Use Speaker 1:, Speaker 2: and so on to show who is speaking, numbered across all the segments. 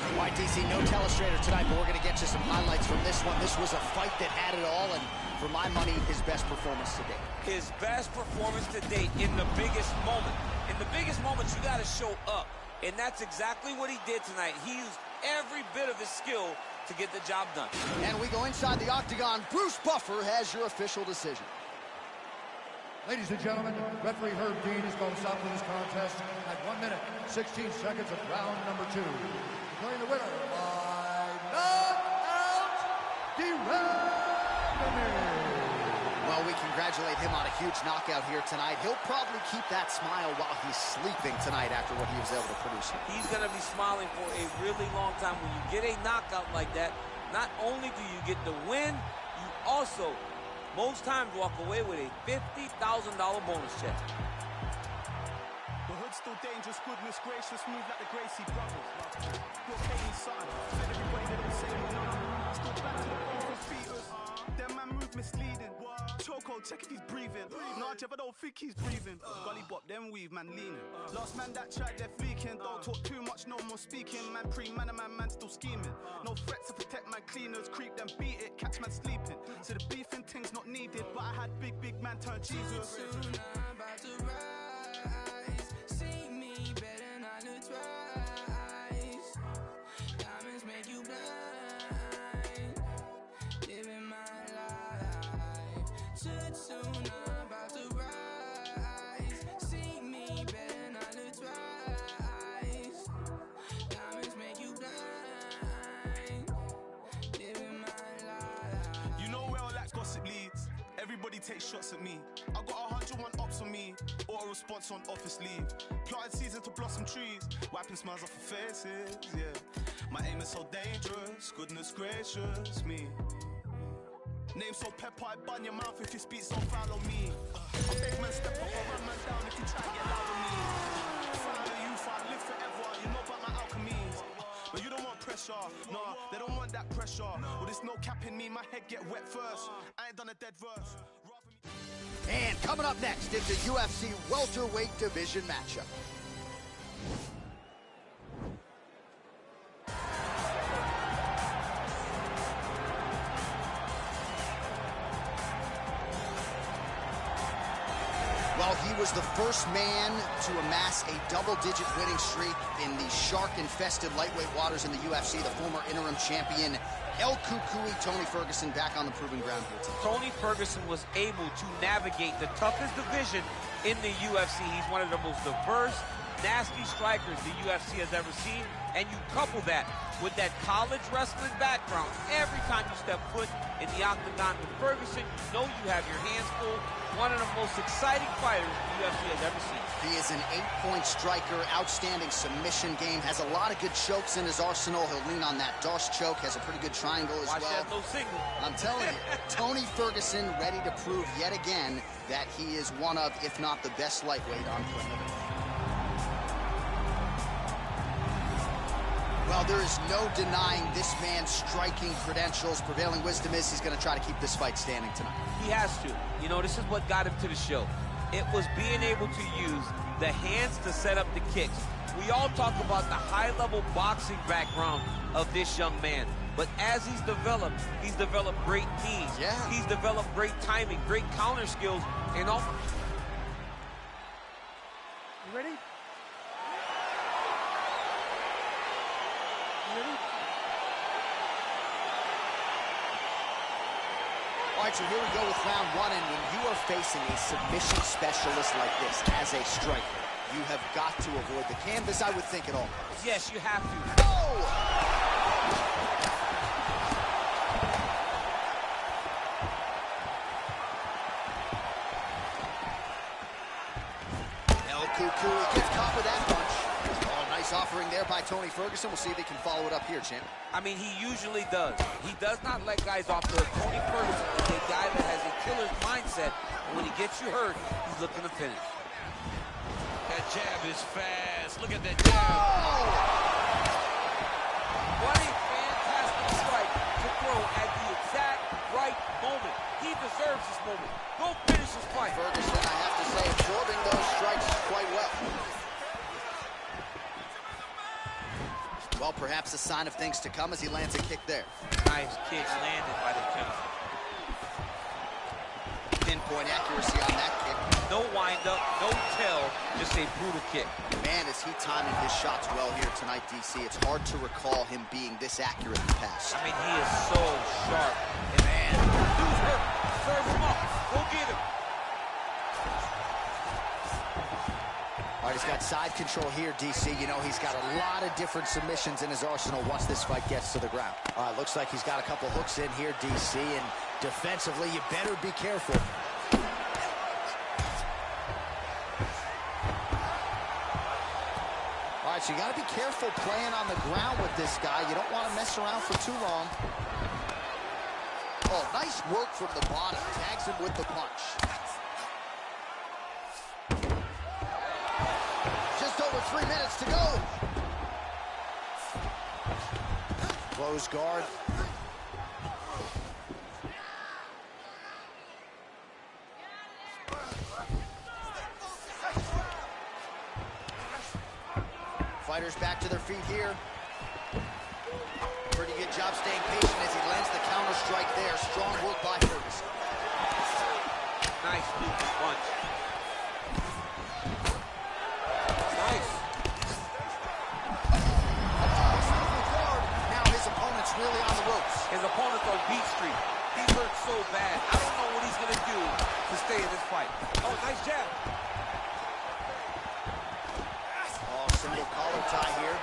Speaker 1: All right, DC, no telestrator tonight, but we're going to get you some highlights from this one. This was a fight that had it all, and for my money, his best performance to date.
Speaker 2: His best performance to date in the biggest moment. In the biggest moments, you got to show up, and that's exactly what he did tonight. He used every bit of his skill to get the job done.
Speaker 1: And we go inside the octagon. Bruce Buffer has your official decision.
Speaker 3: Ladies and gentlemen, referee Herb Dean is going to stop with this contest at 1 minute, 16 seconds of round number 2. Declaring the winner by knockout,
Speaker 1: Well, we congratulate him on a huge knockout here tonight. He'll probably keep that smile while he's sleeping tonight after what he was able to produce.
Speaker 2: He's going to be smiling for a really long time. When you get a knockout like that, not only do you get the win, you also, most times, walk away with a $50,000 bonus check.
Speaker 4: The hood's still dangerous, goodness gracious, move like the Gracie brothers. You're Kane's son, said everybody they don't say no. Still back to the bone for feeters. Them man move misleading. Choco, check if he's breathing. Nah, Jeff, I don't think he's breathing. Gully bop, them weave, man leaning. Last man that tried, they're fleeking. Don't talk too much, no more speaking. Man pre-man, man still scheming. No threats to protect man cleaners. Creep them, beat it, catch man sleeping. So the beefing thing's not needed, but I had big man turn Jesus.
Speaker 5: Soon I'm about to rise. See me better not look twice. Diamonds make you blind. Living my life. Too soon I'm about to rise. See me better not look twice. Diamonds make you blind. Living my life.
Speaker 4: You know where all that gossip leads. Everybody takes shots at me. I got 101 ops on me, or a response on office leave. Planted season to blossom trees, wiping smiles off of faces, yeah. My aim is so dangerous, goodness gracious me. Name so pepper, I bun your mouth if you speak so foul on me. I beg man step up or run man down if you try to get loud on me. Follow you, I live forever, you know about my alchemies. But you don't want pressure, nah, they don't want that pressure. Well, there's no cap in me, my head get wet first. I ain't done a dead verse.
Speaker 1: And coming up next, it's a UFC welterweight division matchup. Well, he was the first man to amass a double-digit winning streak in the shark-infested lightweight waters in the UFC, the former interim champion, El Cucuy, Tony Ferguson, back on the proving ground here today.
Speaker 2: Tony Ferguson was able to navigate the toughest division in the UFC. He's one of the most diverse, nasty strikers the UFC has ever seen, and you couple that with that college wrestling background. Every time you step foot in the octagon with Ferguson, you know you have your hands full. One of the most exciting fighters the UFC has ever seen.
Speaker 1: He is an 8-point striker, outstanding submission game, has a lot of good chokes in his arsenal. He'll lean on that Darce choke, has a pretty good triangle as
Speaker 2: Watch
Speaker 1: well.
Speaker 2: that no signal.
Speaker 1: I'm telling you, Tony Ferguson ready to prove yet again that he is one of, if not the best lightweight on planet Earth. Well, there is no denying this man's striking credentials. Prevailing wisdom is he's going to try to keep this fight standing tonight.
Speaker 2: He has to. You know, this is what got him to the show. It was being able to use the hands to set up the kicks. We all talk about the high-level boxing background of this young man. But as he's developed great knees.
Speaker 1: Yeah.
Speaker 2: He's developed great timing, great counter skills, and all.
Speaker 3: You ready?
Speaker 1: All right, so here we go with round one, and when you are facing a submission specialist like this as a striker, you have got to avoid the canvas, I would think, at all costs.
Speaker 2: Yes, you have to.
Speaker 1: El Cucuy gets caught with that punch. Oh, nice offering there by Tony Ferguson. We'll see if he can follow it up here, champ.
Speaker 2: I mean, he usually does. He does not let guys off the hook. Tony Ferguson is a guy that has a killer's mindset, and when he gets you hurt, he's looking to finish. That jab is fast. Look at that jab.
Speaker 1: Oh!
Speaker 2: What a fantastic strike to throw at the exact right moment. He deserves this moment. Go finish this fight.
Speaker 1: Ferguson, I have to say, absorbing those strikes quite well. Well, perhaps a sign of things to come as he lands a kick there.
Speaker 2: Nice kick landed by the gentleman.
Speaker 1: Pinpoint accuracy on that kick.
Speaker 2: No wind-up, no tell, just a brutal kick.
Speaker 1: Man, is he timing his shots well here tonight, DC. It's hard to recall him being this accurate in the past.
Speaker 2: I mean, he is so sharp. And man, dude's hurt. Serve him up. Go get him.
Speaker 1: All right, he's got side control here, DC. You know, he's got a lot of different submissions in his arsenal once this fight gets to the ground. All right, looks like he's got a couple hooks in here, DC, and defensively, you better be careful. All right, so you got to be careful playing on the ground with this guy. You don't want to mess around for too long. Oh, nice work from the bottom. Tags him with the punch. Just over 3 minutes to go. Close guard. Fighters back to their feet here. Pretty good job staying patient as he lands the counter strike there. Strong work by Ferguson.
Speaker 2: Nice looping punch. Nice.
Speaker 1: Now his opponent's really on the ropes.
Speaker 2: His opponent's on beat street. He's hurt so bad. I don't know what he's going to do to stay in this fight. Oh, nice jab.
Speaker 1: Single collar tie here.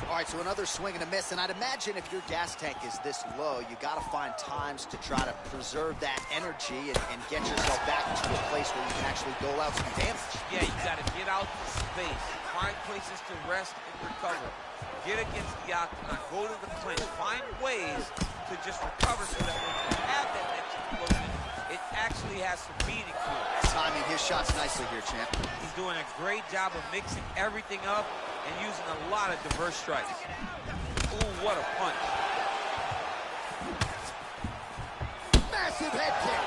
Speaker 1: All right, so another swing and a miss, and I'd imagine if your gas tank is this low, you got to find times to try to preserve that energy and get yourself back to a place where you can actually dole out some damage.
Speaker 2: Yeah, you got to get out to space, find places to rest and recover, get against the octagon, go to the clinch, find ways to just recover so that when you have that next explosion, it actually has some meaning to it.
Speaker 1: Timing his shots nicely here, champ.
Speaker 2: He's doing a great job of mixing everything up and using a lot of diverse strikes. Ooh, what a punch.
Speaker 1: Massive head kick.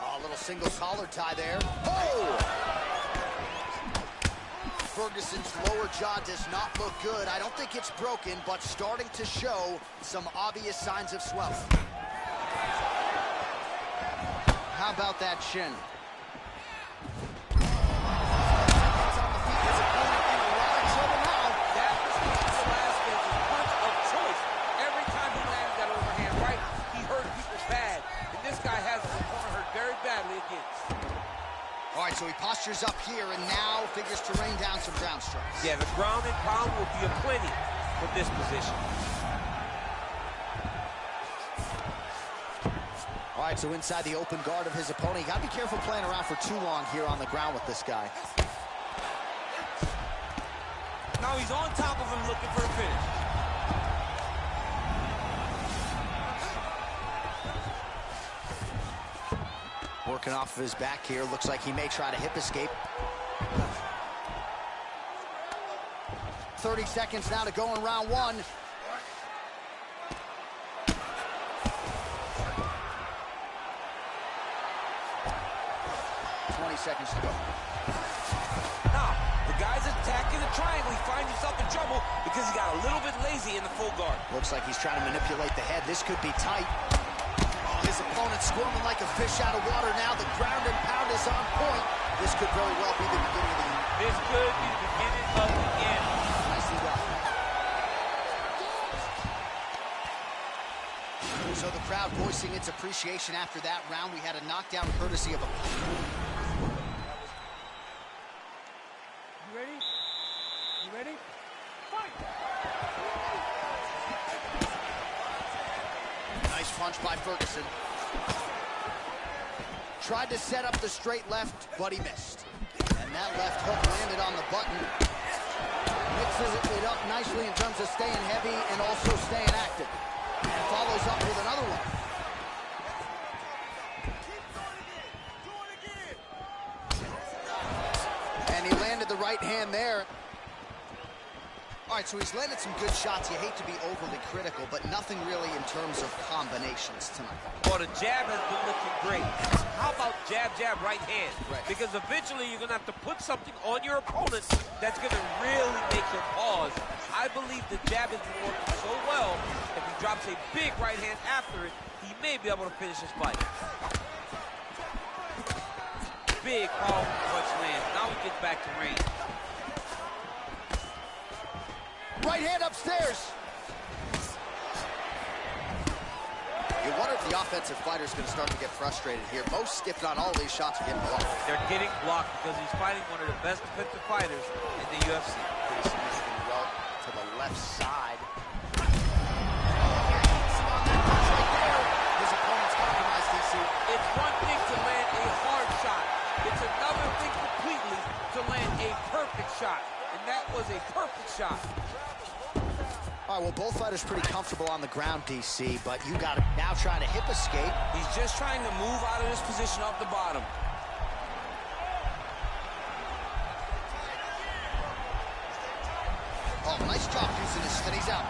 Speaker 1: Oh, a little single collar tie there. Oh! Ferguson's lower jaw does not look good. I don't think it's broken, but starting to show some obvious signs of swelling. How about that shin?
Speaker 2: That was Velasquez's punch of choice. Every time he landed that overhand right, he hurt people bad. And this guy has his opponent hurt very badly again.
Speaker 1: All right, so he postures up here and now figures to rain down some ground strikes.
Speaker 2: Yeah, the ground and pound will be aplenty from this position.
Speaker 1: All right, so inside the open guard of his opponent, you got to be careful playing around for too long here on the ground with this guy.
Speaker 2: Now he's on top of him looking for a finish.
Speaker 1: Working off of his back here. Looks like he may try to hip escape. 30 seconds now to go in round one. 20 seconds to go.
Speaker 2: Now, the guy's attacking the triangle. He finds himself in trouble because he got a little bit lazy in the full guard.
Speaker 1: Looks like he's trying to manipulate the head. This could be tight. Oh, his opponent squirming like a fish out of water now. The ground and pound is on point. This could very well be the beginning of the end.
Speaker 2: This could be the beginning of the end.
Speaker 1: Nicely done. So the crowd voicing its appreciation after that round. We had a knockdown courtesy of a...
Speaker 6: You ready? You ready? Fight!
Speaker 1: Nice punch by Ferguson. Tried to set up the straight left, but he missed. And that left hook landed on the button. Mixes it up nicely in terms of staying heavy and also staying active. And follows up with another one. And he landed the right hand there. All right, so he's landed some good shots. You hate to be overly critical, but nothing really in terms of combinations tonight.
Speaker 2: Well, the jab has been looking great. How about about jab, jab, right hand.
Speaker 1: Right.
Speaker 2: Because eventually you're going to have to put something on your opponent that's going to really make him pause. I believe the jab has been working so well, if he drops a big right hand after it, he may be able to finish his fight. Big powerful punch lands. Now he gets back to range.
Speaker 1: Right hand upstairs. You wonder if the offensive fighter is going to start to get frustrated here. Most, if not all, of these shots are getting blocked.
Speaker 2: They're getting blocked because he's fighting one of the best defensive fighters in the UFC.
Speaker 1: Pretty significant well to the left side. His opponent's compromised, DC.
Speaker 2: It's one thing to land a hard shot. It's another thing completely to land a perfect shot. And that was a perfect shot.
Speaker 1: All right, well, both fighters pretty comfortable on the ground, DC, but you got him now trying to hip escape.
Speaker 7: He's just trying to move out of this position off the bottom.
Speaker 1: Oh, nice job using his spin. He's out.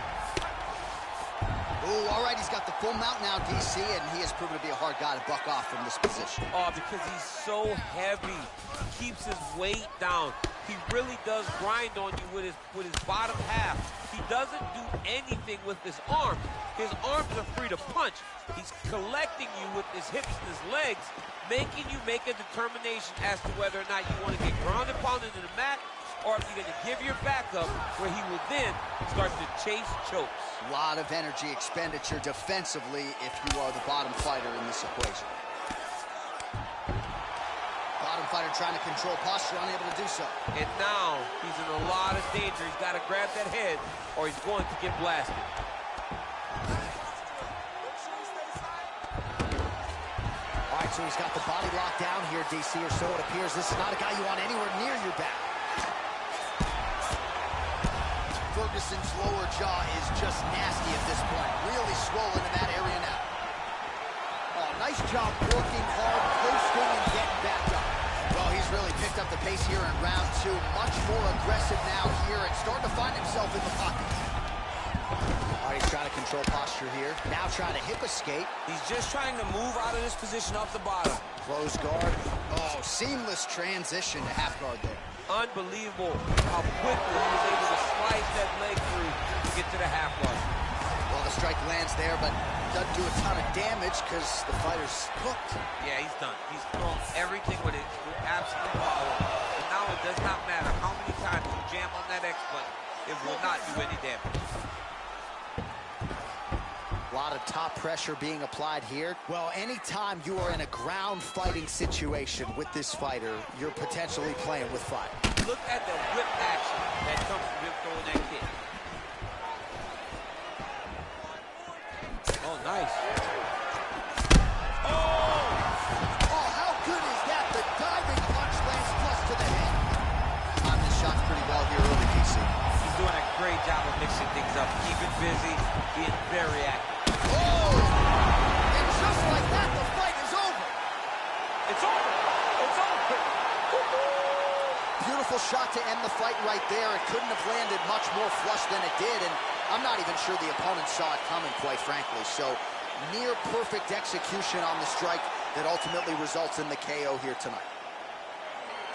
Speaker 1: Ooh, all right, he's got the full mount now, DC, and he has proven to be a hard guy to buck off from this position.
Speaker 2: Oh, because he's so heavy. He keeps his weight down. He really does grind on you with his bottom half. He doesn't do anything with his arms. His arms are free to punch. He's collecting you with his hips and his legs, making you make a determination as to whether or not you want to get ground and pounded into the mat, or if you're going to give your back up, where he will then start to chase chokes.
Speaker 1: A lot of energy expenditure defensively if you are the bottom fighter in this equation. Bottom fighter trying to control posture, unable to do so.
Speaker 2: And now he's in a lot of danger. He's got to grab that head or he's going to get blasted.
Speaker 1: All right, so he's got the body locked down here, DC, or so it appears. This is not a guy you want anywhere near your back. Ferguson's lower jaw is just nasty at this point. Really swollen in that area now. Oh, nice job working hard, posting, and getting back up. Well, he's really picked up the pace here in round two. Much more aggressive now here and starting to find himself in the pocket. All right, he's trying to control posture here. Now trying to hip escape.
Speaker 7: He's just trying to move out of this position off the bottom.
Speaker 1: Close guard. Oh, seamless transition to half guard there.
Speaker 2: Unbelievable how quickly he was able to slice that leg through to get to the half guard.
Speaker 1: Well, the strike lands there, but doesn't do a ton of damage because the fighter's hooked.
Speaker 2: Yeah, he's done. He's thrown everything with absolute power. And now it does not matter how many times you jam on that X button. It will not do any damage.
Speaker 1: A lot of top pressure being applied here. Well, anytime you are in a ground fighting situation with this fighter, you're potentially playing with fire.
Speaker 2: Look at the whip action that comes from him throwing that kick. Oh, nice.
Speaker 1: Oh, how good is that? The diving punch lands flush to the head. Timed the shots pretty well here early, DC.
Speaker 2: He's doing a great job of mixing things up, keeping busy, being very active.
Speaker 1: Oh! And just like that, the fight is over.
Speaker 2: It's over. It's over.
Speaker 1: Beautiful shot to end the fight right there. It couldn't have landed much more flush than it did, and I'm not even sure the opponent saw it coming, quite frankly. So, near perfect execution on the strike that ultimately results in the KO here tonight.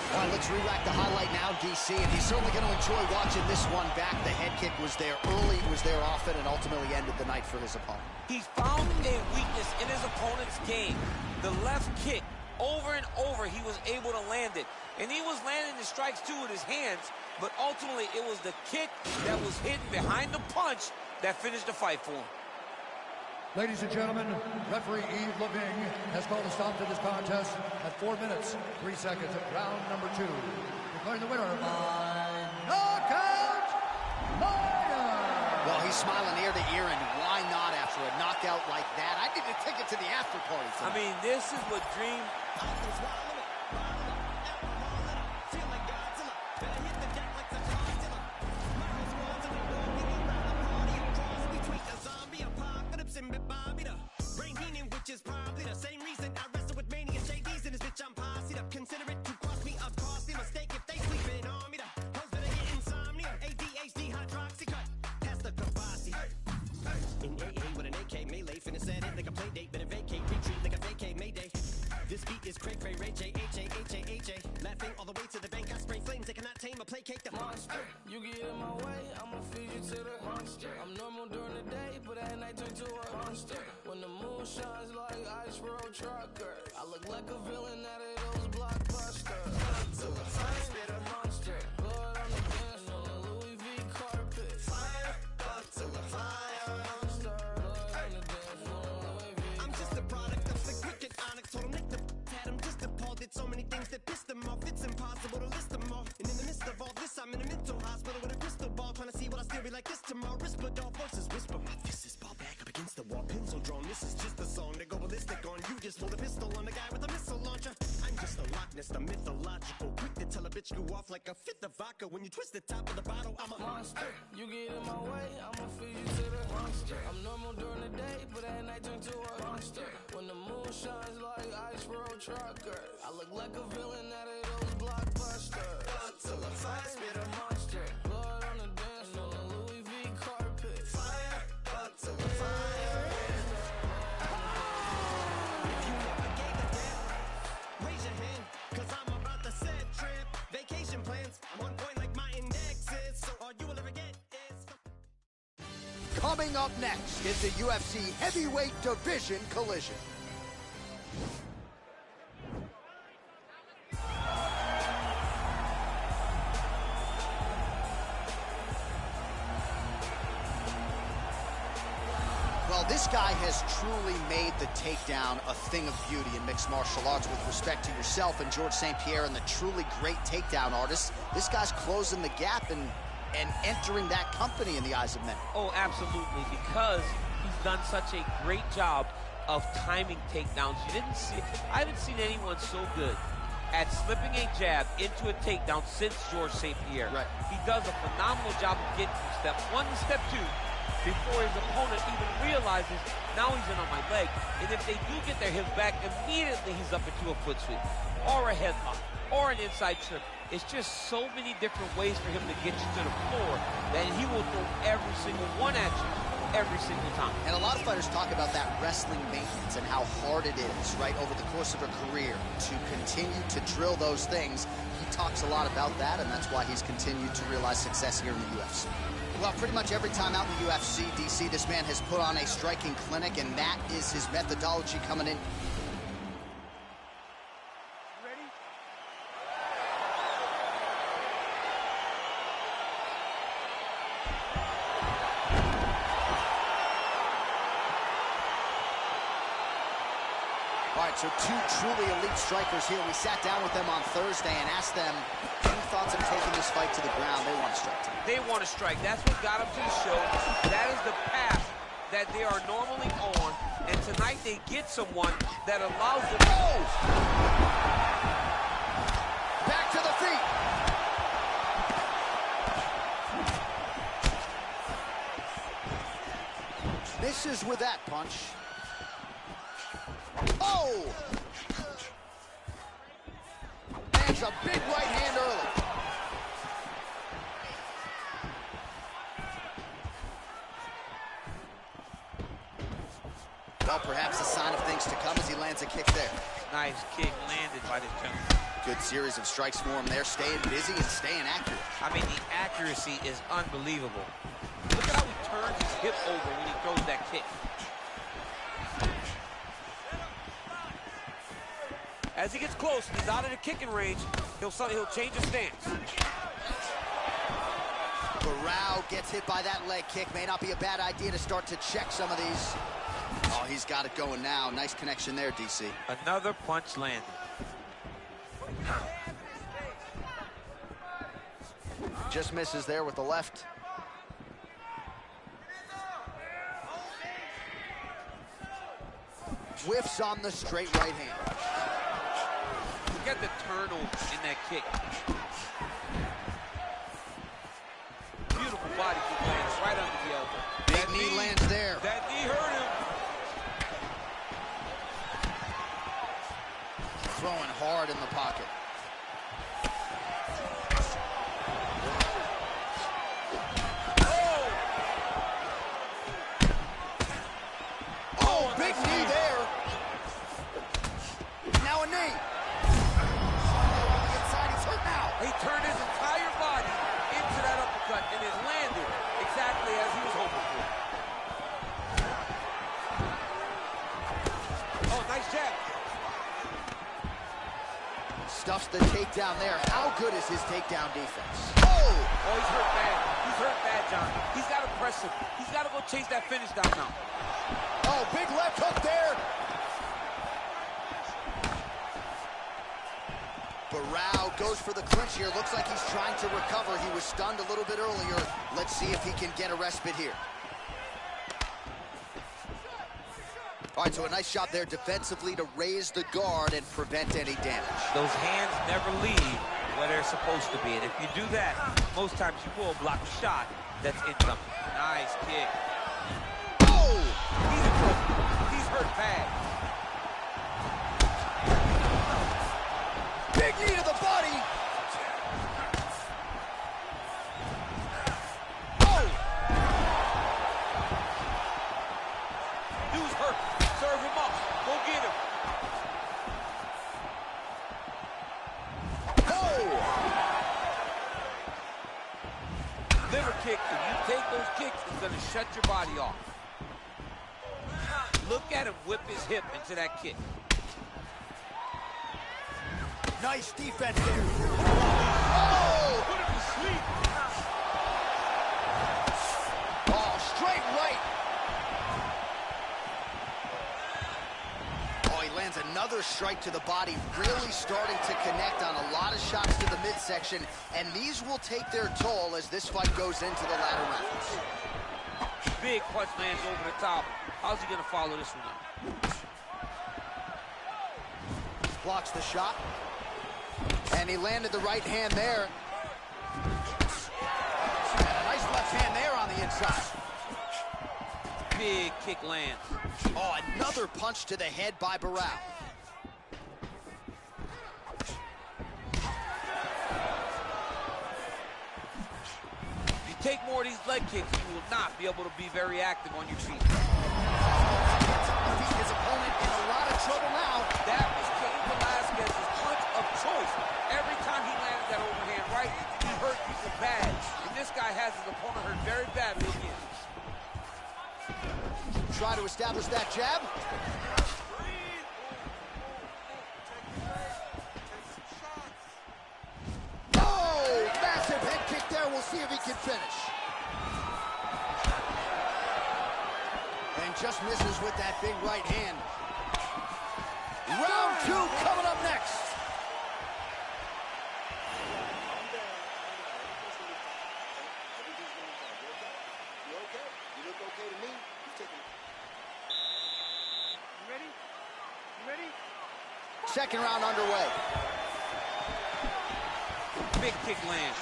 Speaker 1: All right, let's re-rack the highlight now, DC, and he's certainly going to enjoy watching this one back. The head kick was there early, was there often, and ultimately ended the night for his opponent.
Speaker 2: He's found a weakness in his opponent's game. The left kick, over and over, he was able to land it. And he was landing the strikes, too, with his hands, but ultimately it was the kick that was hidden behind the punch that finished the fight for him.
Speaker 3: Ladies and gentlemen, referee Yves Leving has called a stop to this contest at 4 minutes, 3 seconds of round number 2. Declaring the winner by knockout, Mayer!
Speaker 1: Well, he's smiling ear to ear, and why not after a knockout like that? I need to take it to the after party tonight.
Speaker 2: I mean, this is what Dream...
Speaker 8: Which is probably the same reason I wrestle with mania JDs in this bitch. I'm posse up. Consider it to cost me a costly mistake if they sleeping on me. The hoes better get insomnia, ADHD, hydroxy cut. Pass the Kavasi. In AA with an AK melee, finna set it like a play date. Better vacate, retreat like a vacate Mayday. This beat is is cray cray, Ray J, H-A-H-A-H-A. Laughing all the way to the bank, I spray flames, they cannot tame or placate the monster.
Speaker 5: You get in my way, I'ma feed you to the monster. I'm normal during the day, but at night turn to a monster. When the moon shines like ice road trucker, I look like a villain out of those blockbusters. To the fire, spit a monster. Blood on the dance on the Louis V carpet. Fire, up to the fire. Monster, blood on the dance on the Louis V.
Speaker 8: I'm just a product of the cricket onyx. Told him Nick the had him just appalled. Did so many things that pissed him off. It's impossible to list them all. And in the midst of all this, I'm in a mental hospital with a crystal ball, trying to see what I still be like this tomorrow. Whisper, dog voices whisper. My fist is ball back up against the wall, pencil drawn. This is just a song to go ballistic on. You just hold a pistol on the guy with a missile launcher. I'm just a Loch Ness, the mythological. Quick to tell a bitch you off like a fifth of vodka. When you twist the top of the bottle, I'm a
Speaker 5: monster. You get in my way, I'ma feed you to the monster. I'm normal during the day, but at night turn to a monster. When the moon shines like ice road trucker, I look like a villain out of those blockbusters.
Speaker 8: to the fire,
Speaker 5: Spit a monster. Blood on the dance on the Louis V carpet.
Speaker 8: fire, up to the fire. If you never gave a damn, raise your hand, cause I'm about to set trip. Vacation plans, I'm on point like my index is. So all you will ever get is.
Speaker 1: Coming up next is the UFC heavyweight division collision. Well, this guy has truly made the takedown a thing of beauty in mixed martial arts. With respect to yourself and George St. Pierre and the truly great takedown artists, this guy's closing the gap and entering that company in the eyes of many.
Speaker 2: Oh, absolutely, because he's done such a great job of timing takedowns. I haven't seen anyone so good at slipping a jab into a takedown since George St. Pierre.
Speaker 1: Right.
Speaker 2: He does a phenomenal job of getting from step one to step two before his opponent even realizes now he's in on my leg. And if they do get their hips back, immediately he's up into a foot sweep or a headlock or an inside trip. It's just so many different ways for him to get you to the floor that he will throw every single one at you every single time.
Speaker 1: And a lot of fighters talk about that wrestling maintenance and how hard it is, right, over the course of a career to continue to drill those things. He talks a lot about that, and that's why he's continued to realize success here in the UFC. Well, pretty much every time out in the UFC, DC, this man has put on a striking clinic, and that is his methodology coming in. All right, so two truly elite strikers here. We sat down with them on Thursday and asked them any thoughts of taking this fight to the ground. They want to strike tonight.
Speaker 2: They want to strike. That's what got them to the show. That is the path that they are normally on. And tonight they get someone that allows them.
Speaker 1: Oh! Back to the feet. Misses with that punch. Oh! Lands a big right hand early. Well, perhaps a sign of things to come as he lands a kick there.
Speaker 2: Nice kick landed by this gentleman.
Speaker 1: Good series of strikes for him there, staying busy and staying accurate.
Speaker 2: I mean, the accuracy is unbelievable. Look at how he turns his hip over when he throws that kick. As he gets close, he's out of the kicking range, he'll change his stance.
Speaker 1: Barao gets hit by that leg kick. May not be a bad idea to start to check some of these. Oh, he's got it going now. Nice connection there, DC.
Speaker 2: Another punch landed.
Speaker 1: Just misses there with the left. Whiffs on the straight right hand.
Speaker 2: Look at the turnover in that kick. Beautiful body kick lands right under the elbow.
Speaker 1: Big knee lands there.
Speaker 2: That knee hurt him.
Speaker 1: Throwing hard in the pocket. Oh, big knee there. Now a knee. Stuffs the takedown there. How good is his takedown defense? Oh!
Speaker 2: Oh, he's hurt bad. He's hurt bad, John. He's got to press him. He's got to go chase that finish down now.
Speaker 1: Oh, big left hook there. Barao goes for the clinch here. Looks like he's trying to recover. He was stunned a little bit earlier. Let's see if he can get a respite here. All right, so a nice job there defensively to raise the guard and prevent any damage.
Speaker 2: Those hands never leave where they're supposed to be. And if you do that, most times you will block a shot that's incoming. Nice kick.
Speaker 1: Oh!
Speaker 2: He's in trouble. He's hurt bad.
Speaker 1: Big knee to the body. Oh!
Speaker 2: Dude's hurt. Serve him up. Go get him.
Speaker 1: Oh!
Speaker 2: Liver kick. If you take those kicks, it's going to shut your body off. Look at him whip his hip into that kick.
Speaker 1: Nice defense there. Oh!
Speaker 2: Put him to sleep.
Speaker 1: Oh, straight right. Oh, he lands another strike to the body, really starting to connect on a lot of shots to the midsection, and these will take their toll as this fight goes into the latter rounds.
Speaker 2: Big punch lands over the top. How's he going to follow this one up?
Speaker 1: Blocks the shot. And he landed the right hand there. And a nice left hand there on the inside.
Speaker 2: Big kick lands.
Speaker 1: Oh, another punch to the head by Barao.
Speaker 2: If you take more of these leg kicks, you will not be able to be very active on your feet.
Speaker 1: His opponent in a lot of trouble now.
Speaker 2: That was Cain Velasquez's punch of choice. Every time he landed that overhand right, he hurt people bad. And this guy has his opponent hurt very badly again.
Speaker 1: Try to establish that jab. Oh, massive head kick there. We'll see if he can finish. And just misses with that big right hand. Round two coming up next. Second round underway.
Speaker 2: Big kick lands.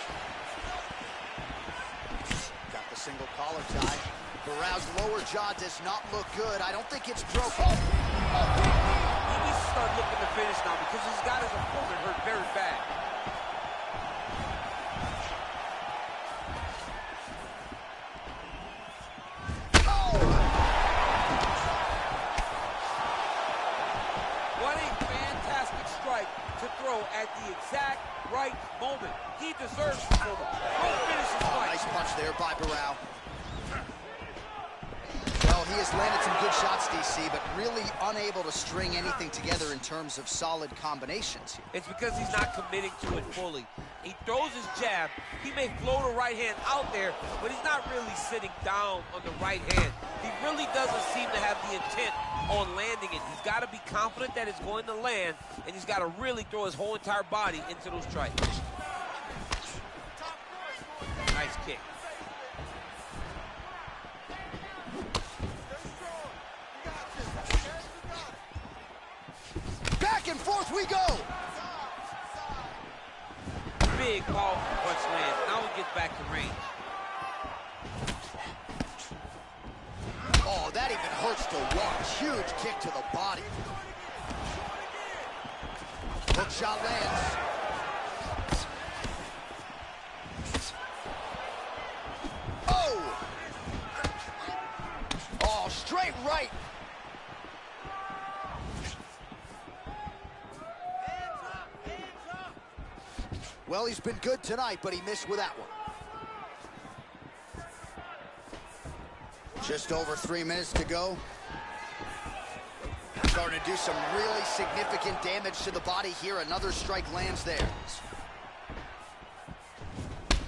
Speaker 1: Got the single collar tie. Barao's lower jaw does not look good. I don't think it's broken. Oh,
Speaker 2: He needs to start looking to finish now because he's got his opponent hurt very bad. What a fantastic strike to throw at the exact right moment. He deserves to throw it. Go finish his fight.
Speaker 1: Nice punch there by Barao. Well, he has landed some good shots, DC, but really unable to string anything together in terms of solid combinations here.
Speaker 2: It's because he's not committing to it fully. He throws his jab. He may float a right hand out there, but he's not really sitting down on the right hand. He really doesn't seem to have the intent on landing it. He's got to be confident that it's going to land, and he's got to really throw his whole entire body into those strikes. Nice kick.
Speaker 1: Back and forth we go.
Speaker 2: Big powerful punch lands. Now he gets back to range.
Speaker 1: Oh, that even hurts to watch. Huge kick to the body. Hook shot lands. Oh! Oh, straight right. Well, he's been good tonight, but he missed with that one. Just over 3 minutes to go. Starting to do some really significant damage to the body here. Another strike lands there.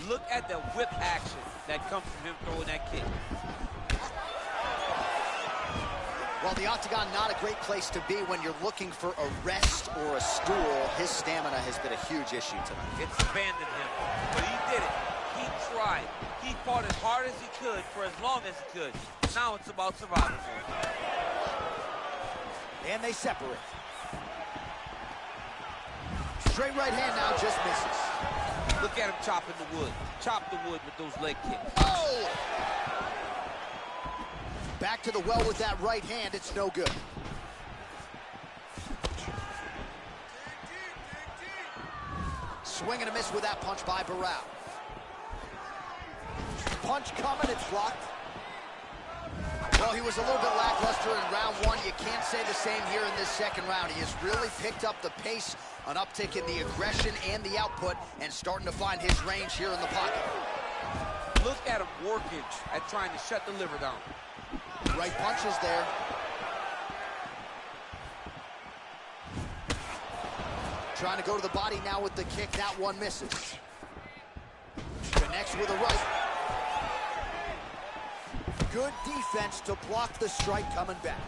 Speaker 2: Look at the whip action that comes from him throwing that kick.
Speaker 1: Well, the octagon, not a great place to be when you're looking for a rest or a stool. His stamina has been a huge issue tonight.
Speaker 2: It's abandoned him, but he did it. He tried. He fought as hard as he could for as long as he could. Now it's about survival.
Speaker 1: And they separate. Straight right hand now, just misses.
Speaker 2: Look at him chopping the wood. Chop the wood with those leg kicks.
Speaker 1: Oh! Back to the well with that right hand. It's no good. Swing and a miss with that punch by Barao. Punch coming, it's blocked. Well, he was a little bit lackluster in round one. You can't say the same here in this second round. He has really picked up the pace, an uptick in the aggression and the output, and starting to find his range here in the pocket.
Speaker 2: Look at him working at trying to shut the liver down.
Speaker 1: Right punches there. Trying to go to the body now with the kick. That one misses. Connects with a right. Good defense to block the strike coming back.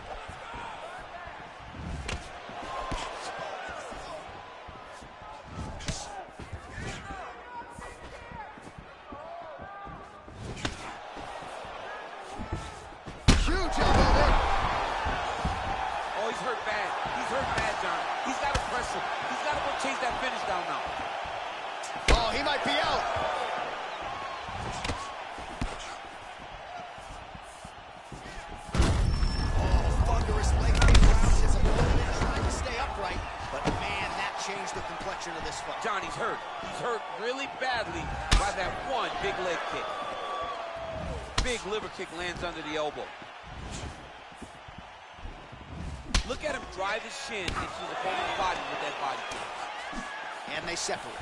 Speaker 1: Huge elbow there.
Speaker 2: Oh, he's hurt bad. He's hurt bad, John. He's got to press him. He's got to go chase that finish down now.
Speaker 1: Oh, he might be out. Change the complexion of this fight.
Speaker 2: John, he's hurt. He's hurt really badly by that one big leg kick. Big liver kick lands under the elbow. Look at him drive his shin into the opponent's body with that body kick.
Speaker 1: And they separate.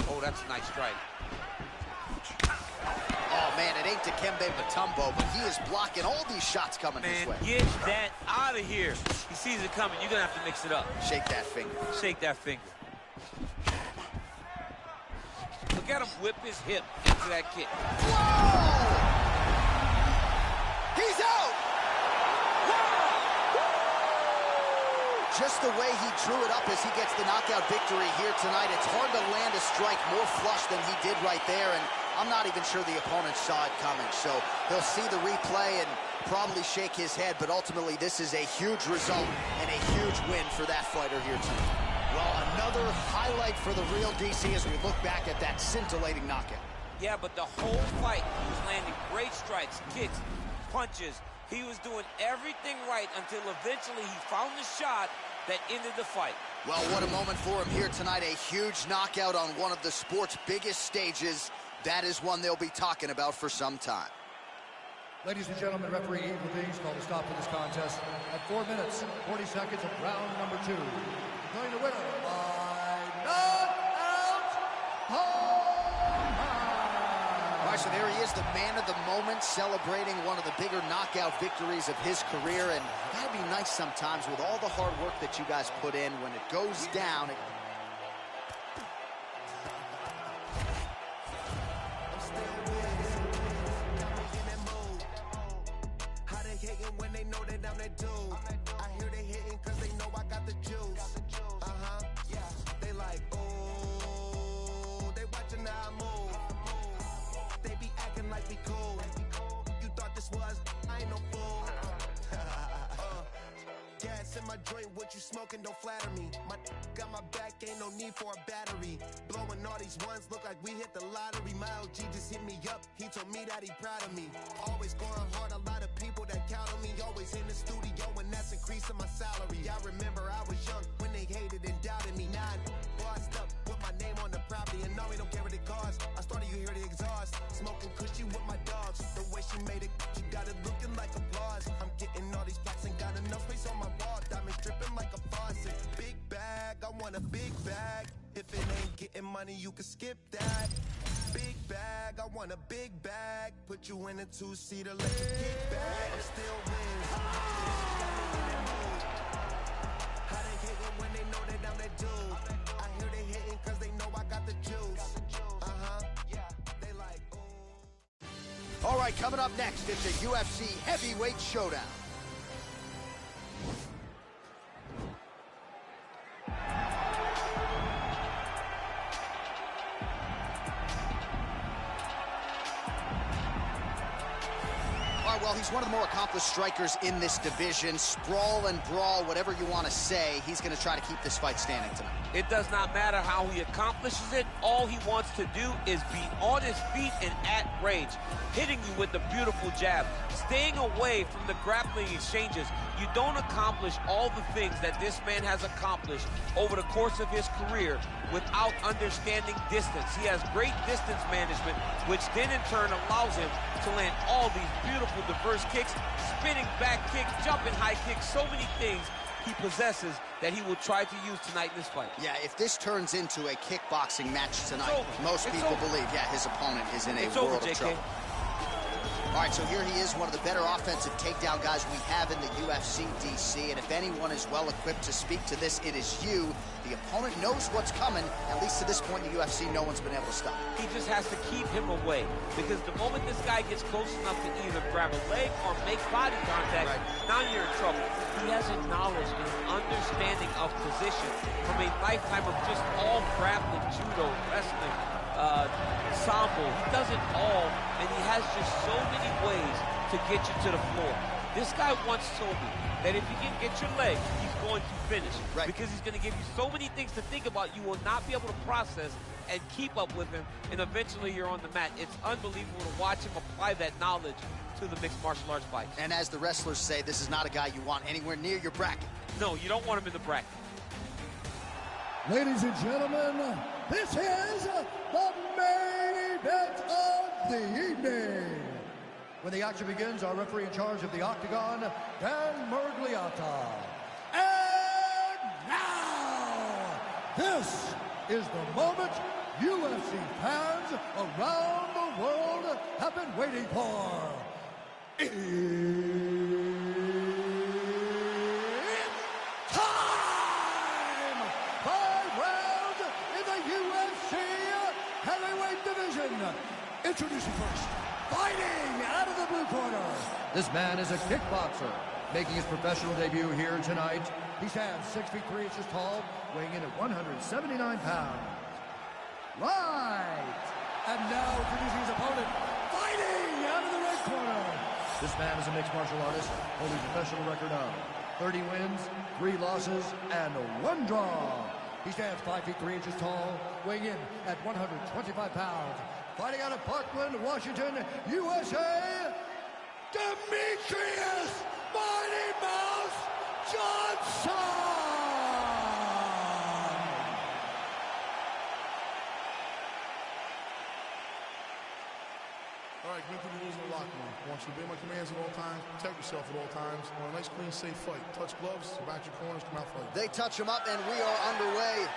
Speaker 2: Oh, that's a nice strike.
Speaker 1: Oh, man, it ain't Dikembe Mutombo, but he is blocking all these shots coming his way.
Speaker 2: Man, get that out of here. He sees it coming. You're going to have to mix it up.
Speaker 1: Shake that finger.
Speaker 2: Shake that finger. Look at him whip his hip into that kick.
Speaker 1: Whoa! He's out! Just the way he drew it up as he gets the knockout victory here tonight. It's hard to land a strike more flush than he did right there, and I'm not even sure the opponent saw it coming. So he'll see the replay and probably shake his head, but ultimately this is a huge result and a huge win for that fighter here tonight. Well, another highlight for the real DC as we look back at that scintillating knockout.
Speaker 2: Yeah, but the whole fight, he was landing great strikes, kicks, punches. He was doing everything right until eventually he found the shot that ended the fight.
Speaker 1: Well, what a moment for him here tonight. A huge knockout on one of the sport's biggest stages. That is one they'll be talking about for some time.
Speaker 3: Ladies and gentlemen, referee Evil D's called a stop to this contest at 4 minutes, 40 seconds of round number 2. Declaring the winner by knockout.
Speaker 1: All right, so there he is, the man of the moment, celebrating one of the bigger knockout victories of his career. And that'd be nice sometimes with all the hard work that you guys put in. When it goes down,
Speaker 8: when they know that I'm that dude. I hear they hitting cause they know I got the juice. Yeah. They like, oh, they watching how I move. They be acting like we cool. You thought this was, I ain't no fool. Gas in my joint, what you smoking, don't flatter me. My got my back, ain't no need for a battery. Blowing all these ones, look like we hit the lottery. My OG just hit me up, he told me that he proud of me. Always going hard, a lot of people that count on me. Always in the studio, and that's increasing my salary. I remember I was young when they hated and doubted me. Now I'm bossed up, with my name on the property, and no, we don't care what it costs. I started, you hear the exhaust, smoking cushy with my dogs. The way she made it, she got it looking like applause. I'm getting all these plaques and got enough space on my wall. Diamonds dripping like a faucet. Big bag, I want a big bag. If it ain't getting money, you can skip that. Big
Speaker 9: bag, I want a big bag. Put you in a two-seater, let you kick back and still win. How they hating when they know that I'm that dude? I hear they hating cause they know I got the juice. They like, ooh.
Speaker 1: All right, coming up next, it's a UFC heavyweight showdown. Well, he's one of the more accomplished strikers in this division. Sprawl and brawl, whatever you want to say, he's going to try to keep this fight standing tonight.
Speaker 2: It does not matter how he accomplishes it. All he wants to do is be on his feet and at range, hitting you with the beautiful jab, staying away from the grappling exchanges. You don't accomplish all the things that this man has accomplished over the course of his career without understanding distance. He has great distance management, which then in turn allows him to land all these beautiful, diverse kicks, spinning back kicks, jumping high kicks, so many things he possesses that he will try to use tonight in this fight.
Speaker 1: Yeah, if this turns into a kickboxing match tonight, most people believe, yeah, his opponent is in a world of trouble. All right, so here he is, one of the better offensive takedown guys we have in the UFC, DC, and if anyone is well-equipped to speak to this, it is you. The opponent knows what's coming. At least to this point in the UFC, no one's been able to stop.
Speaker 2: He just has to keep him away, because the moment this guy gets close enough to either grab a leg or make body contact, now you're in trouble. He has a knowledge and an understanding of position from a lifetime of just all grappling, judo, wrestling, sambo. He does it all, and he has just so many ways to get you to the floor. This guy once told me that if he can get your leg, he's going to finish. Because he's going to give you so many things to think about, you will not be able to process and keep up with him, and eventually you're on the mat. It's unbelievable to watch him apply that knowledge to the mixed martial arts fight.
Speaker 1: And as the wrestlers say, this is not a guy you want anywhere near your bracket.
Speaker 2: No, you don't want him in the bracket.
Speaker 3: Ladies and gentlemen, this is the main event of the evening. When the action begins, our referee in charge of the Octagon, Dan Mergliata. And now, this is the moment UFC fans around the world have been waiting for. It's time! 5 rounds in the UFC heavyweight division. Introducing first, fighting out of the blue corner. This man is a kickboxer, making his professional debut here tonight. He stands 6 feet 3 inches tall, weighing in at 179 pounds. Right! And now introducing his opponent, fighting out of the red corner. This man is a mixed martial artist, holding a professional record of 30 wins, 3 losses, and 1 draw. He stands 5 feet 3 inches tall, weighing in at 125 pounds. Fighting out of Parkland, Washington, USA, Demetrius Mighty Mouse Johnson!
Speaker 10: All right, get through the rules of the locker room. I want you to obey my commands at all times, protect yourself at all times. I want a nice, clean, safe fight. Touch gloves, back your corners, come out fight.
Speaker 1: They touch him up, and we are underway.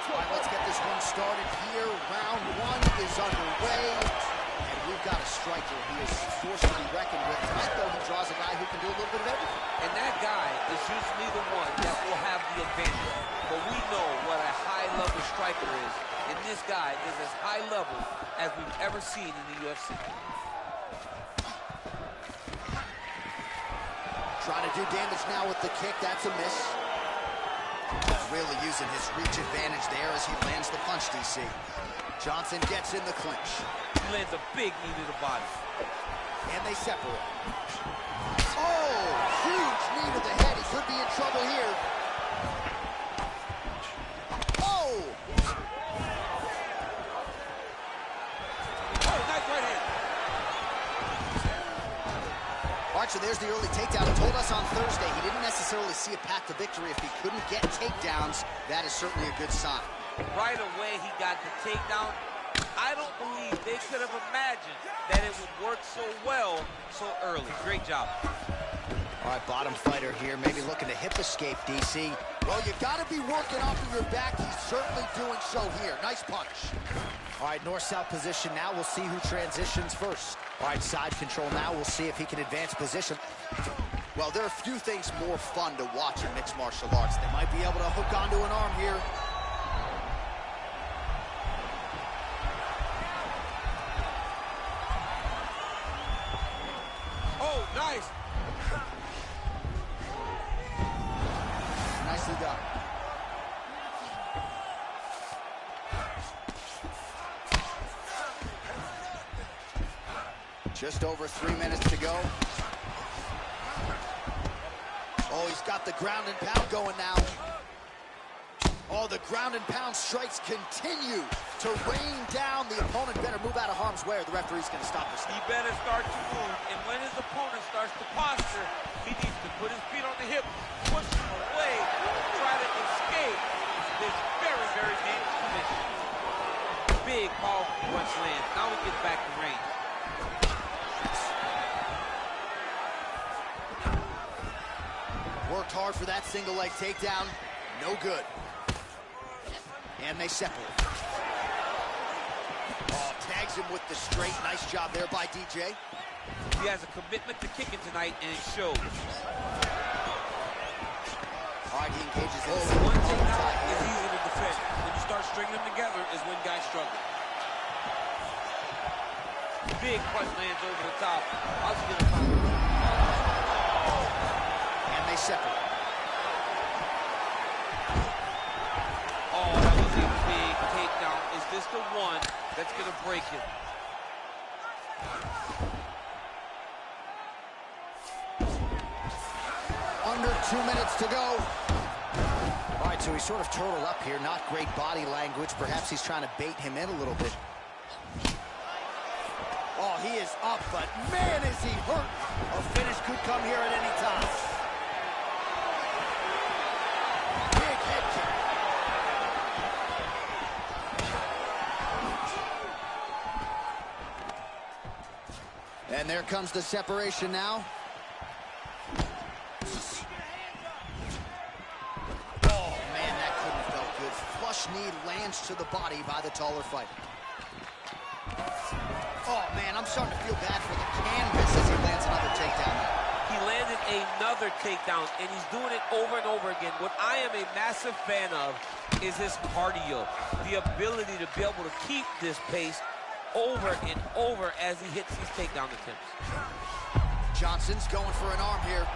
Speaker 1: All right, let's get this one started here. Round 1 is underway, and we've got a striker. He is forced to be reckoned with. Tonight, though, he draws a guy who can do a little bit of everything.
Speaker 2: And that guy is usually the one that will have the advantage. But we know what a high-level striker is, and this guy is as high level as we've ever seen in the UFC.
Speaker 1: Trying to do damage now with the kick. That's a miss. Really using his reach advantage there as he lands the punch, DC. Johnson gets in the clinch.
Speaker 2: He lands a big knee to the body.
Speaker 1: And they separate. Oh, huge knee to the head. He could be in trouble here. Oh!
Speaker 2: Oh, nice right hand.
Speaker 1: All right, so there's the early takedown. He told us on Thursday he didn't necessarily see a path to victory if he couldn't get takedowns. That is certainly a good sign.
Speaker 2: Right away, he got the takedown. I don't believe they could have imagined that it would work so well so early. Great job.
Speaker 1: All right, bottom fighter here, maybe looking to hip escape, DC. Well, you got to be working off of your back. He's certainly doing so here. Nice punch. All right, north-south position now. We'll see who transitions first. All right, side control now. We'll see if he can advance position. Well, there are a few things more fun to watch in mixed martial arts. They might be able to hook onto an arm here.
Speaker 2: Oh, nice.
Speaker 1: Nicely done. Just over 3 minutes to go. Oh, he's got the ground and pound going now. Oh, the ground and pound strikes continue to rain down. The opponent better move out of harm's way or the referee's going to stop this.
Speaker 2: He better start to move, and when his opponent starts to posture, he needs to put his feet on the hip, push him away, try to escape this very, very dangerous position. Big, powerful punch lands. Now we get back to range.
Speaker 1: Worked hard for that single leg takedown. No good. And they separate. Oh, tags him with the straight. Nice job there by DJ.
Speaker 2: He has a commitment to kicking tonight, and it shows.
Speaker 1: All right, he engages in
Speaker 7: One takedown is easy to defend. When you start stringing them together is when guys struggle.
Speaker 2: Big punch lands over the top. How's he gonna find it?
Speaker 1: And they separate.
Speaker 2: Oh, that was a big takedown. Is this the one that's gonna break him?
Speaker 1: Under 2 minutes to go. All right, so he's sort of turtled up here. Not great body language. Perhaps he's trying to bait him in a little bit. Oh, he is up, but man, is he hurt. A finish could come here at any time. Big head kick. And there comes the separation now. Oh, man, that couldn't have felt good. Flush knee lands to the body by the taller fighter. Oh, man, I'm starting to feel bad for the canvas as he lands another takedown.
Speaker 2: He landed another takedown, and he's doing it over and over again. What I am a massive fan of is his cardio, the ability to be able to keep this pace over and over as he hits these takedown attempts.
Speaker 1: Johnson's going for an arm here.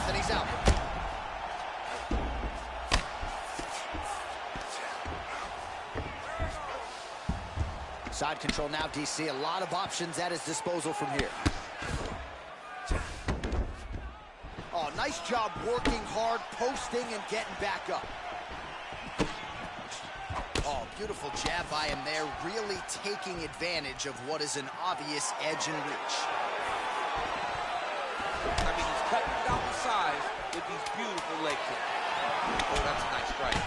Speaker 1: Then he's out. Side control now, DC. A lot of options at his disposal from here. Oh, nice job working hard, posting, and getting back up. Oh, beautiful jab by him there, really taking advantage of what is an obvious edge and reach.
Speaker 2: I mean, he's cutting down the size with these beautiful leg kicks. Oh, that's a nice strike.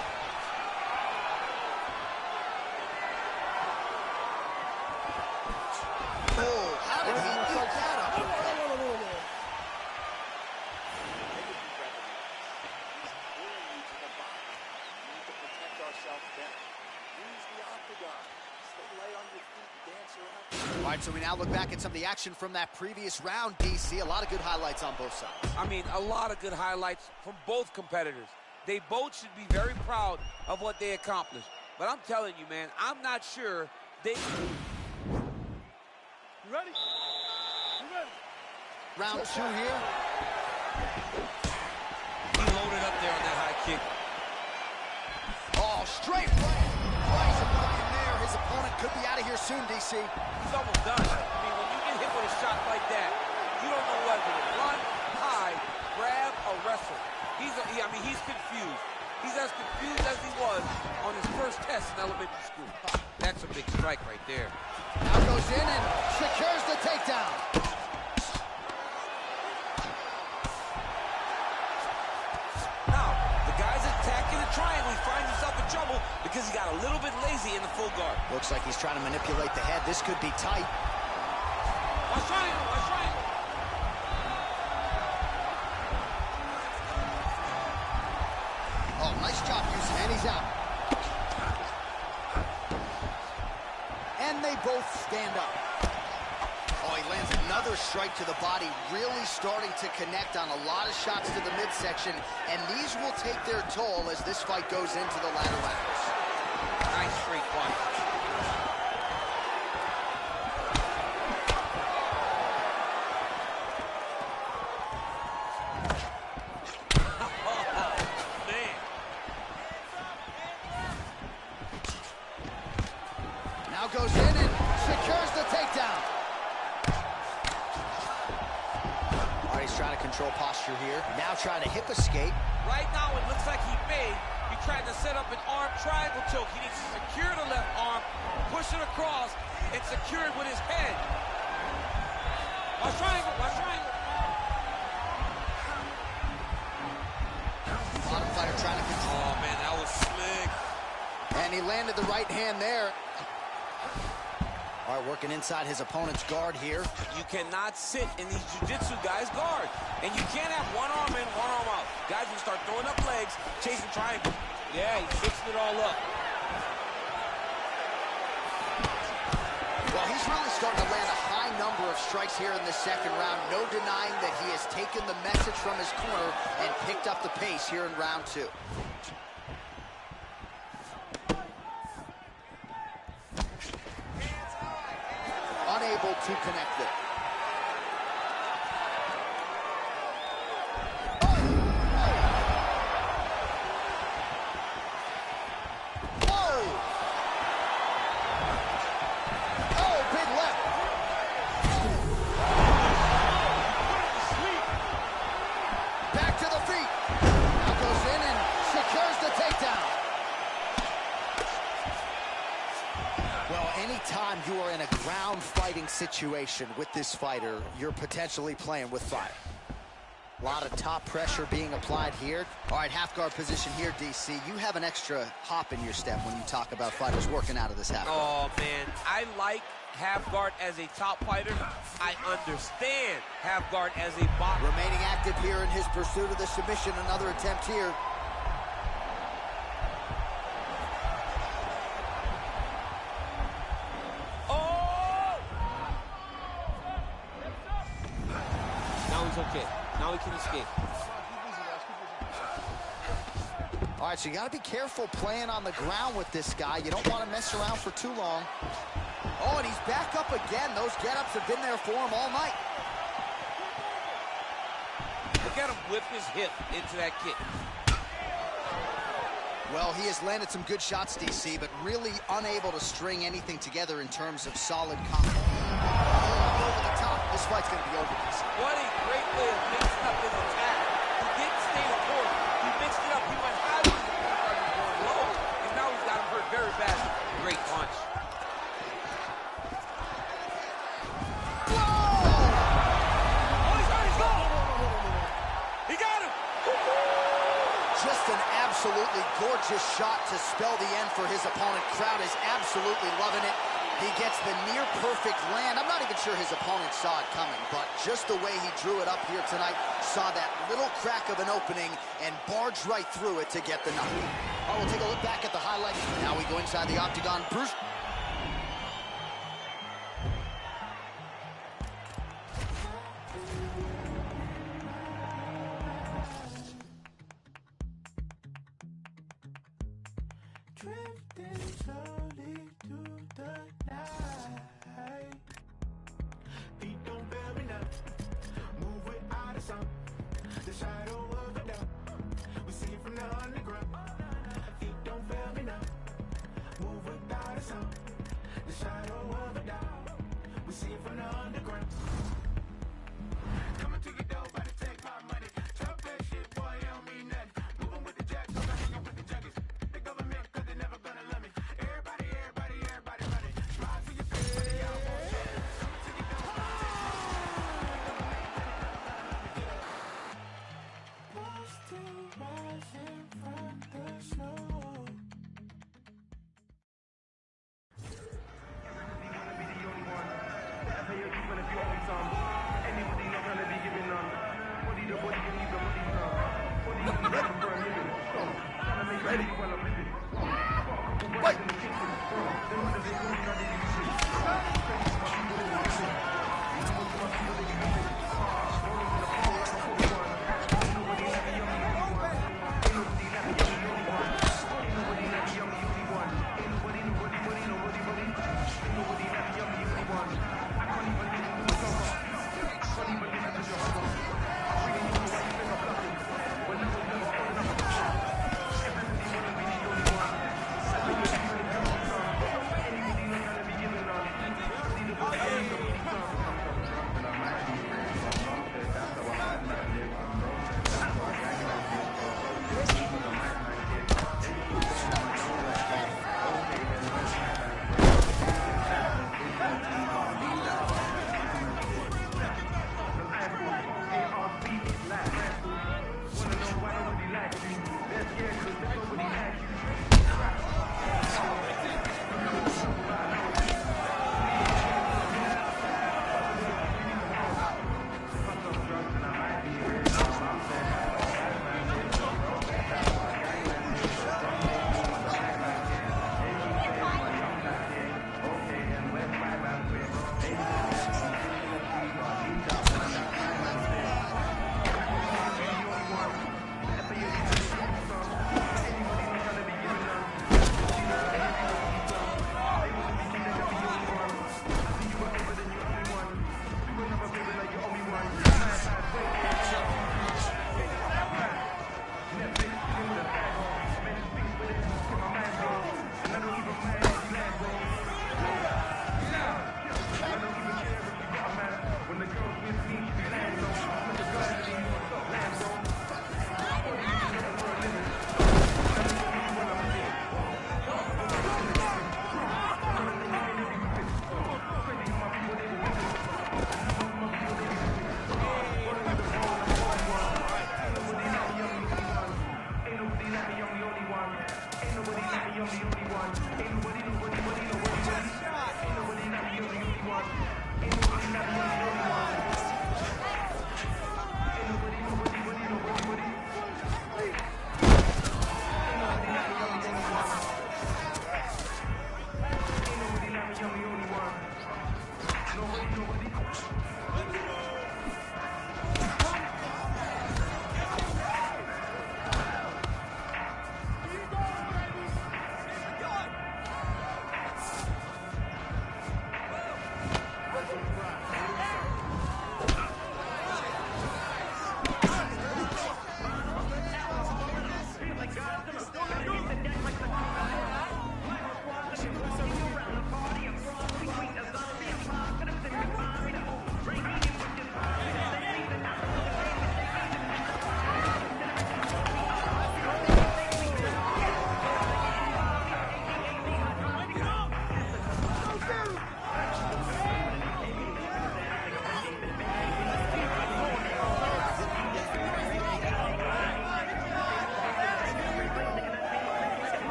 Speaker 1: Oh, how did he eat that up? All right, so we now look back at some of the action from that previous round, DC. A lot of good highlights on both sides.
Speaker 2: I mean, a lot of good highlights from both competitors. They both should be very proud of what they accomplished. But I'm telling you, man, I'm not sure they...
Speaker 6: You ready? You ready?
Speaker 1: Round two here.
Speaker 7: He loaded up there on that high kick.
Speaker 1: Oh, straight right. Price above him there. His opponent could be out of here soon, DC.
Speaker 2: He's almost done. I mean, when you get hit with a shot like that, you don't know whether to run, hide, grab, or wrestle. I mean, he's confused. He's as confused as he was on his first test in elementary school. That's a big strike right there.
Speaker 1: Now goes in and secures the takedown.
Speaker 7: Now, the guy's attacking the triangle. He finds himself in trouble because he got a little bit lazy in the full guard.
Speaker 1: Looks like he's trying to manipulate the head. This could be tight.
Speaker 2: Watch triangle, watch triangle.
Speaker 1: Oh, nice job using it. And he's out. And they both stand up. Oh, he lands another strike to the body, really starting to connect on a lot of shots to the midsection, and these will take their toll as this fight goes into the latter rounds.
Speaker 2: Nice straight punch.
Speaker 1: Now goes in and secures the takedown. All right, he's trying to control posture here. Now trying to hip escape.
Speaker 2: Right now, it looks like he tried to set up an arm triangle choke. He needs to secure the left arm, push it across, and secure it with his head. Watch triangle, watch triangle.
Speaker 1: Bottom fighter trying to control.
Speaker 7: Oh, man, that was slick.
Speaker 1: And he landed the right hand there. All right, working inside his opponent's guard here.
Speaker 7: You cannot sit in these jiu-jitsu guys' guard. And you can't have one arm in, one arm out. Guys will start throwing up legs, chasing triangle.
Speaker 2: Yeah, he's fixing it all up.
Speaker 1: Well, he's really starting to land a high number of strikes here in this second round. No denying that he has taken the message from his corner and picked up the pace here in round two. Unable to connect it. Anytime you are in a ground fighting situation with this fighter, you're potentially playing with fire. A lot of top pressure being applied here. All right, half guard position here, DC. You have an extra hop in your step when you talk about fighters working out of this half guard.
Speaker 2: Oh, man, I like half guard as a top fighter. I understand half guard as a boxer.
Speaker 1: Remaining active here in his pursuit of the submission. Another attempt here.
Speaker 2: Okay, now he can escape.
Speaker 1: All right, so you got to be careful playing on the ground with this guy. You don't want to mess around for too long. Oh, and he's back up again. Those get-ups have been there for him all night.
Speaker 2: Look at him whip his hip into that kick.
Speaker 1: Well, he has landed some good shots, DC, but really unable to string anything together in terms of solid combo. Over the top. This fight's going to be over, DC.
Speaker 2: What a great way of mixing up his attack. He didn't stay the course. He mixed it up. He went high with the going low, and now he's got him hurt very badly. Great punch.
Speaker 1: Whoa!
Speaker 2: Oh, he's gone. He got him.
Speaker 1: Just an absolutely gorgeous shot to spell the end for his opponent. Crowd is absolutely loving it. He gets the near-perfect land. I'm not even sure his opponent saw it coming, but just the way he drew it up here tonight, saw that little crack of an opening and barged right through it to get the knock. All right, we'll take a look back at the highlights. Now we go inside the octagon. Bruce.
Speaker 9: Drifting slowly through the night. Feet don't fail me now. Move without a sound. The shadow of a doubt. We see it from the underground. Feet don't fail me now. Move without a sound. The shadow of a doubt. We see it from the underground. Coming to your door, about to take my money. Drop that shit, boy, it don't mean nothing. Moving with the jacks, I'm hanging with the juggies. The government, cause they never gonna love me. Everybody
Speaker 3: Ready. Fight.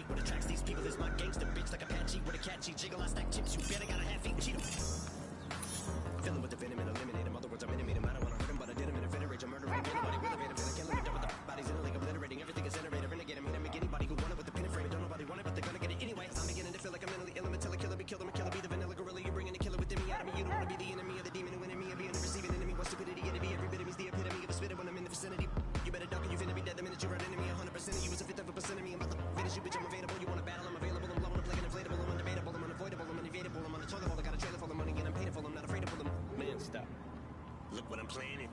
Speaker 8: What attracts these people is my gangster bitch like Apache with a catchy jiggle. I stack chips, you better got a half-eaten Cheeto. Filling with the venom and eliminate him. Other words, I'm intimate him. I don't want to hurt him, but I did him in a venerate. I'm murdering anybody with a venom. Kill him and double the bodies in a league, obliterating everything is generated. Renegade him, I make anybody who want it with the pin and frame. Don't nobody want it, but they're gonna get it anyway. I'm beginning to feel like I'm mentally ill. I'm until I kill it, be killed. I'm a killer, be the vanilla gorilla. You're bringing the killer within me out of me. You don't want to be the enemy of the demon who enemy of being the receiving enemy. What stupidity it'd be. Every bit of me's the epitome of a spitter when I'm in the vicinity. You better duck or you finna be dead the minute you run into me. 100% of you is a fifth of a percent of me. I'm about to finish you, bitch. I'm available. You want to battle? I'm available. I'm blowing up like an inflatable. I'm undebatable. I'm unavoidable. I'm unevadable. I'm on the toilet hole. I got a trailer full of money and I'm paid for. I'm not afraid to pull them. Man, stop. Look what I'm planning.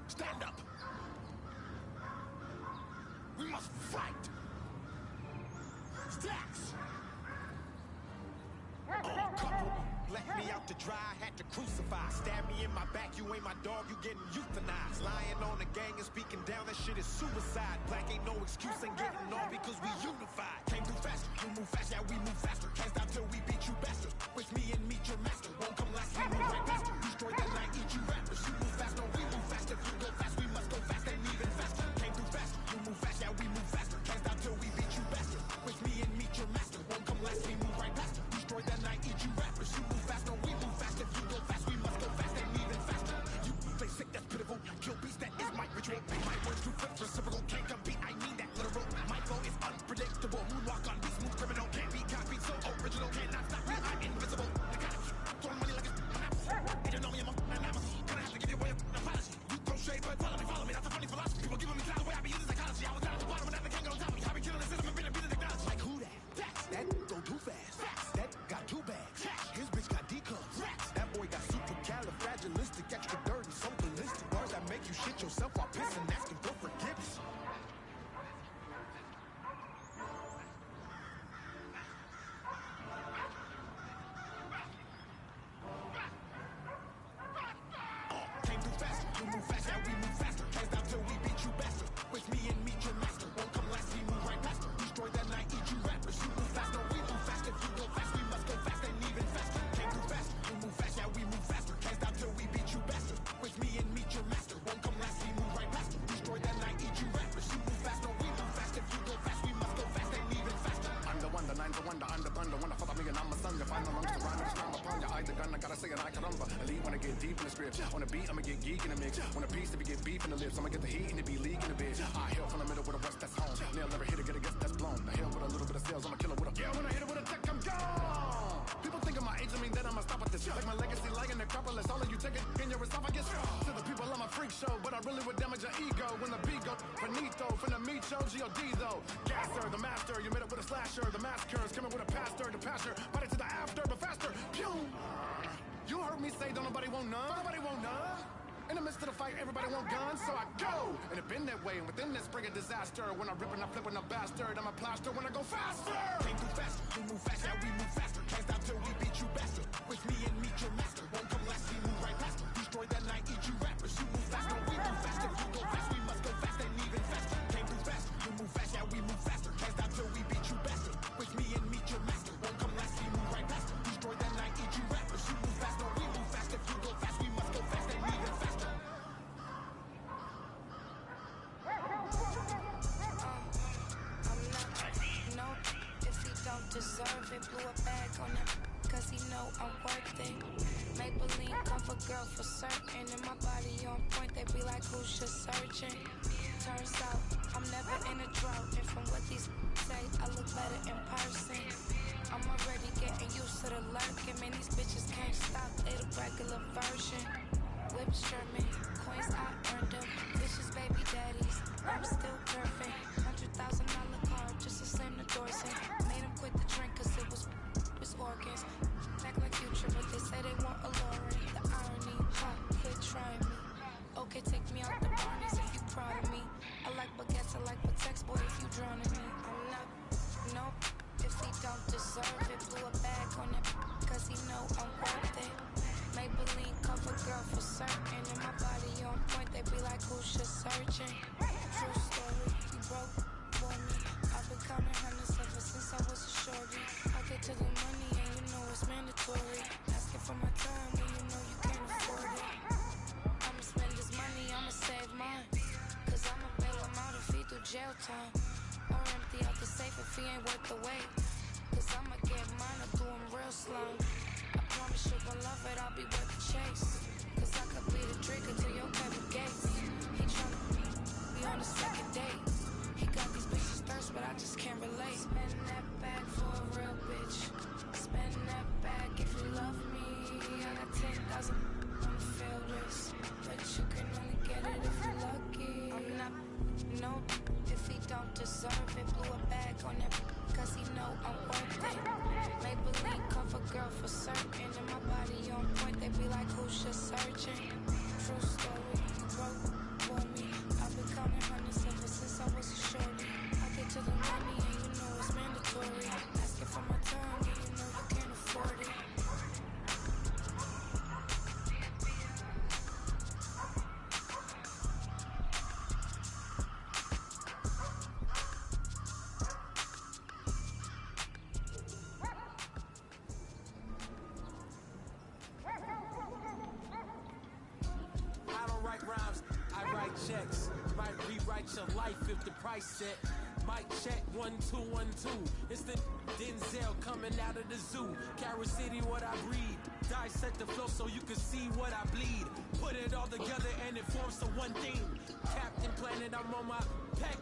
Speaker 8: Stand up. We must fight. Stacks. Oh, couple. Left me out to dry, had to crucify. Stab me in my back, you ain't my dog, you getting euthanized. Lying on the gang and speaking down, that shit is suicide. Black ain't no excuse, ain't getting on because we unified. Came through faster, you move fast, yeah we move faster. Can't stop till we beat you bastards. Wish me and meet your master. Won't come last, we move right past you. Destroy the night, eat you rappers. You move fast, no we move fast. If you go fast, we must go fast and even faster. Came through faster, you move fast, yeah we move faster. Can't stop till we beat you bastards. Wish me and meet your master. Won't come last, we move right past you. Destroy the night, eat you rappers. You move fast, no we move fast. If you go fast, we must go fast and even faster. You play sick, that's pitiful. Kill beast, that is my ritual. My words too flip, reciprocal. Can't compete, I mean that literal. My flow is unpredictable. Moonwalk on beat, smooth criminal. Can't be copied, so original. Cannot stop me, I'm invisible. The kind of throwing money like it's and you know me, I'm a anonymous. Gonna have to give you away an apology. You throw shade, but follow me. That's a funny philosophy. People giving me clout the way I be using psychology. I was down at the bottom and now they can't get on top of me. I be killing the system and been a technology. Like who that? That go too fast. That got too bad. His bitch got D-cups. That boy got supercalifragilistic, extra dirty, so ballistic. Bars that make you shit yourself while pissing, asking for forgiveness. Came through faster, you move fast, yeah we move faster. Can't stop till we beat you bastard. Wish me and meet your master. Won't come last, we move right past her. Destroy that night, eat you rappers. You move fast, no we move fast. If you go fast, we must go fast and even faster. Came through faster, you move fast, yeah we move faster. Can't stop till we beat you bastard. Wish me and meet your master. Won't come last, we move right past her. Destroy that night, eat you rappers. You move fast, no we move fast. If you go fast, we must go fast and even faster.
Speaker 10: I'm the one, the nine, the wonder, I'm the thunder. Wanna follow me and I'm a son. You find the lungs to rhyme and strong upon you. I the gun, I gotta say it, I caramba. Elite when I get deep in the script. On the beat, I'ma get geek in the mix. On a piece, to be get beef in the lips. I'ma get the heat and it be leaking a bit. I hail from the middle with a west, that's home. Nail never hit it, get a guess, that's blown. I hail with a little bit of sales, I'ma kill it with a yeah. When I hit it with a tech, I'm gone. People think of my age, I mean that I'ma stop at this. Like my legacy, like an Acropolis. All of you take it in your esophagus. To the people, I'm a freak show, but I really would damage your ego when the beat goes. Finito, finna meet show, G.O.D. though. Gasser, the master, you made it with a slasher. The massacre is coming with a pastor, the pasture. Body to the after, but faster. Pew! You heard me say, don't nobody want none. Don't nobody want none. In the midst of the fight, everybody want guns, so I go. And it been that way, and within this spring of disaster. When I rip and I flip and I bastard, I'm a plaster when I go faster.
Speaker 8: Came through faster, you move fast, yeah we move faster. Can't stop till we beat you bastard. Wish me and meet your master. Won't come last, we move right past her. Destroy that night, eat you rappers. You move fast, no we move fast. If you go fast, we must go fast and even faster. Came through faster, you move fast, yeah we move faster. Can't stop till we beat you bastard. Wish me and meet your master. Won't come last, we move right past her. Destroy that night, eat you rappers. You move fast, no we move fast. If you go fast, we must go fast and even faster.
Speaker 11: Deserve it, blew a bag on him, cause he know I'm worth it. Maybelline cover girl for certain, and my body on point, they be like, who's your surgeon? Turns out, I'm never in a drought, and from what these say, I look better in person. I'm already getting used to the lurking, man, these bitches can't stop, they the regular version. Whips Sherman, coins I earned them, bitches baby daddies, I'm still perfect. $100,000 car, just to slam the doors in. Made them quit the drink cause it was organs. Act like Future, but they say they want a Lauren. The irony, quit trying me. Okay, take me out the Barneys if you proud of me. I like baguettes, I like protects, boy, if you drowning me. I'm not, no, if he don't deserve it. Blew a bag on it, cause he know I'm worth it. Maybelline cover girl for certain, and my body on point, they be like, who's your surgeon? True story, he broke for me. I've been counting hundreds ever jail time. Or empty out the safe if he ain't worth the wait. Cause I'ma get mine or do him real slow. I promise you gon' love it, I'll be worth the chase. Cause I could be the trigger to your Kevin Gates. He tryna be on the second date. He got these bitches thirst, but I just can't relate. Spend that bag for a real bitch. Spend that bag if you love me. I got 10,000 on the field list, but you can only get it if you're lucky. I'm not no if he don't deserve it. Blew a bag on that cause he know I'm worth it. Maybelline cover girl for certain, and my body on point. They be like, who's your surgeon? True story, you broke for me. I've been counting hundreds ever since I was a shorty. I get to the money and you know it's mandatory. Asking for my time and you know you can't afford it.
Speaker 12: I don't write rhymes, I write checks. Might rewrite your life if the price set. Might check 1 2 1 2. It's the Denzel coming out of the zoo. Carrot City, what I breed. Dissect the flow so you can see what I bleed. Put it all together and it forms the one thing. Captain Planet, I'm on my pack.